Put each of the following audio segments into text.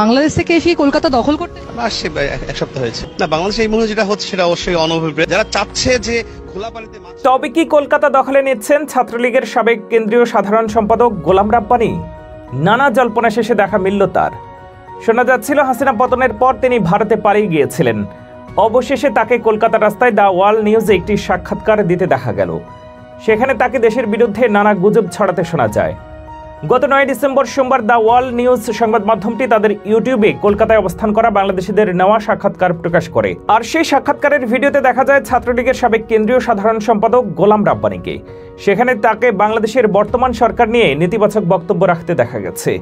বাংলাদেশ থেকে এসে কলকাতা দখল করতে আসছে এক সপ্তাহ হয়েছে না। বাংলাদেশে এই মুহূর্তে যেটা হচ্ছে সেটা অবশ্যই অনভিপ্রেত। যারা চাচ্ছে যে খোলা পানিতে মাছ। তবে কি কলকাতা দখলে নিচ্ছেন ছাত্রলীগের সাবেক কেন্দ্রীয় সাধারণ সম্পাদক গোলাম রাব্বানী? নানা জল্পনা শেষে দেখা মিলল তার। শোনা যাচ্ছিল হাসিনা পতনের পর তিনি ভারতে পালিয়ে গিয়েছিলেন। অবশেষে তাকে কলকাতা রাস্তায় দ্য ওয়াল নিউজে একটি সাক্ষাৎকার দিতে দেখা গেল। সেখানে তাকে দেশের বিরুদ্ধে নানা গুজব ছড়াতে শোনা যায়। গত 9 ডিসেম্বর সোমবার দ্য ওয়াল নিউজ সংবাদ মাধ্যমটি তাদের ইউটিউবে কলকাতায় অবস্থান করা বাংলাদেশিদের নেওয়া সাক্ষাৎকার প্রকাশ করে। আর সেই সাক্ষাৎকারের ভিডিওতে দেখা যায় ছাত্রলীগের সাবেক কেন্দ্রীয় সাধারণ সম্পাদক গোলাম রাব্বানীকে। সেখানে তাকে বাংলাদেশের বর্তমান সরকার নিয়ে নেতিবাচক বক্তব্য রাখতে দেখা গেছে।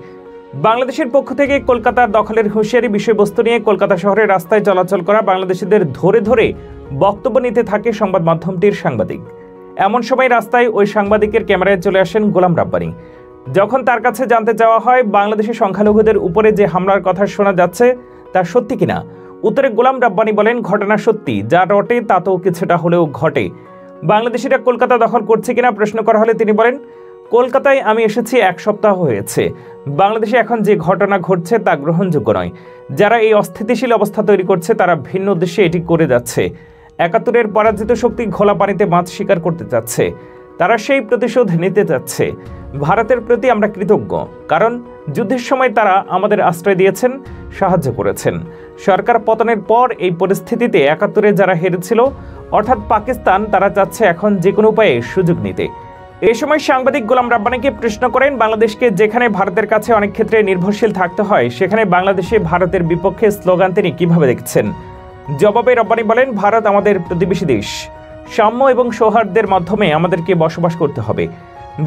বাংলাদেশের পক্ষ থেকে কলকাতার দখলের হুঁশিয়ারি বিষয়বস্তু নিয়ে কলকাতা শহরের রাস্তায় চলাচল করা বাংলাদেশিদের ধরে ধরে বক্তব্য নিতে থাকে সংবাদ মাধ্যমটির সাংবাদিক। এমন সময় রাস্তায় ওই সাংবাদিকের ক্যামেরায় চলে আসেন গোলাম রাব্বানী। যখন তার কাছে জানতে চাওয়া হয় বাংলাদেশের সংখ্যালঘুদের উপরে যে হামলার কথা শোনা যাচ্ছে তা সত্যি কিনা, উত্তরে গোলাম রাব্বানী বলেন, ঘটনা সত্যি, যা রটে তা তো কিছুটা হলেও ঘটে। বাংলাদেশিরা কলকাতা দখল করছে কিনা প্রশ্ন করা হলে তিনি বলেন, কলকাতায় আমি এসেছি 1 সপ্তাহ হয়েছে। বাংলাদেশে এখন যে ঘটনা ঘটছে তা গ্রহণযোগ্য নয়। যারা এই অস্থিতিশীল অবস্থা তৈরি করছে তারা ভিন্ন উদ্দেশ্যে এটি করে যাচ্ছে। 71-এর পরাজিত শক্তি ঘোলা পানিতে মাছ শিকার করতে চাচ্ছে। তারা সেই প্রতিশোধ নিতে চাচ্ছে। ভারতের প্রতি আমরা কৃতজ্ঞ, কারণ যুদ্ধের সময় তারা আমাদের আশ্রয় দিয়েছেন, সাহায্য করেছেন। সরকার পতনের পর এই পরিস্থিতিতে 71-এ যারা হেরেছিল অর্থাৎ পাকিস্তান, তারা চাচ্ছে এখন যে কোনো উপায়ে সুযোগ নিতে। এই সময় সাংবাদিক গোলাম রাব্বানীকে প্রশ্ন করেন, বাংলাদেশকে যেখানে ভারতের কাছে অনেক ক্ষেত্রে নির্ভরশীল থাকতে হয়, সেখানে বাংলাদেশে ভারতের বিপক্ষে স্লোগান তিনি কিভাবে দেখছেন। জবাবে রাব্বানী বলেন, ভারত আমাদের প্রতিবেশী দেশ। সাম্য এবং সৌহার্দ্যের মাধ্যমে আমাদেরকে বসবাস করতে হবে।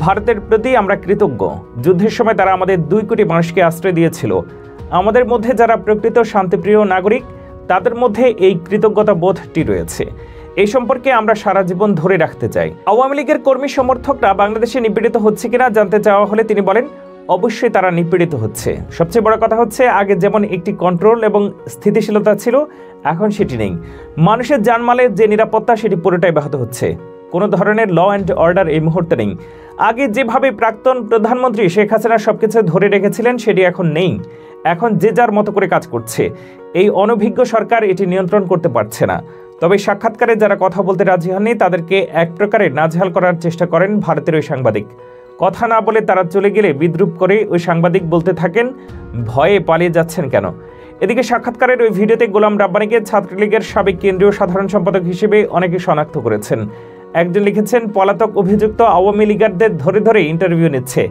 ভারতের প্রতি আমরা কৃতজ্ঞ। যুদ্ধের সময় তারা আমাদের 2 কোটি মানুষকে আশ্রয় দিয়েছিল। আমাদের মধ্যে যারা প্রকৃত শান্তিপ্রিয় নাগরিক, তাদের মধ্যে এই কৃতজ্ঞতা বোধটি রয়েছে। এই সম্পর্কে আমরা সারা জীবন ধরে রাখতে চাই। আওয়ামী লীগের কর্মী সমর্থকরা বাংলাদেশে নিপীড়িত হচ্ছে কিনা জানতে চাওয়া হলে তিনি বলেন, অবশ্যই তারা নিপীড়িত হচ্ছে। সবচেয়ে বড় কথা হচ্ছে, আগে যেমন একটি কন্ট্রোল এবং স্থিতিশীলতা ছিল, এখন সেটি নেই। মানুষের জানমালের যে নিরাপত্তা, সেটি পুরোটাই ব্যাহত হচ্ছে। কোনো ধরনের ল অ্যান্ড অর্ডার এই মুহূর্তে নেই। আগে যেভাবে প্রাক্তন প্রধানমন্ত্রী শেখ হাসিনা সবকিছু ধরে রেখেছিলেন, সেটি এখন নেই। এখন যে যার মতো করে কাজ করছে। এই অনভিজ্ঞ সরকার এটি নিয়ন্ত্রণ করতে পারছে না। তবে সাক্ষাৎকারে যারা কথা বলতে রাজি হননি, তাদেরকে এক প্রকারে নাজেহাল করার চেষ্টা করেন ভারতের ওই সাংবাদিক। কথা না বলে তারা চলে গেলে বিদ্রুপ করে ওই সাংবাদিক বলতে থাকেন, ভয়ে পালিয়ে যাচ্ছেন কেন। এদিকে সাক্ষাৎকারের ওই ভিডিওতে গোলাম রাব্বানীকে ছাত্রলীগের সাবেক কেন্দ্রীয় সাধারণ সম্পাদক হিসেবে অনেকে শনাক্ত করেছেন। একজন লিখেছেন, পলাতক অভিযুক্ত আওয়ামী লীগারদের ধরে ধরে ইন্টারভিউ নিচ্ছে।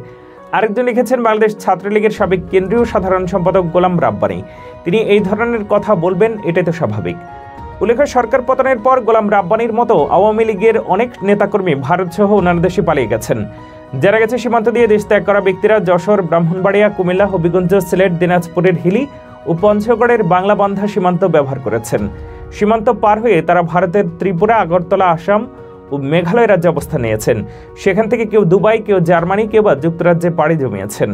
আরেকজন লিখেছেন, বাংলাদেশ ছাত্রলীগের সাবেক কেন্দ্রীয় সাধারণ সম্পাদক গোলাম রাব্বানী, তিনি এই ধরনের কথা বলবেন, এটাই তো স্বাভাবিক। উল্লেখ্য, সরকার পতনের পর গোলাম রাব্বানীর মতো আওয়ামী লীগের অনেক নেতাকর্মী ভারত সহ অন্যান্য দেশে পালিয়ে গেছেন। যারা গেছে সীমান্ত দিয়ে দেশ ত্যাগ করা ব্যক্তিরা যশোর, ব্রাহ্মণবাড়িয়া, কুমিল্লা, হবিগঞ্জ, সিলেট, দিনাজপুরের হিলি ও পঞ্চগড়ের বাংলাবান্ধা সীমান্ত ব্যবহার করেছেন। সীমান্ত পার হয়ে তারা ভারতের ত্রিপুরা, আগরতলা, আসাম ও মেঘালয় রাজ্যে অবস্থান নিয়েছেন। সেখান থেকে কেউ দুবাই, কেউ জার্মানি, কেউ বা যুক্তরাজ্যে পাড়ি জমিয়েছেন।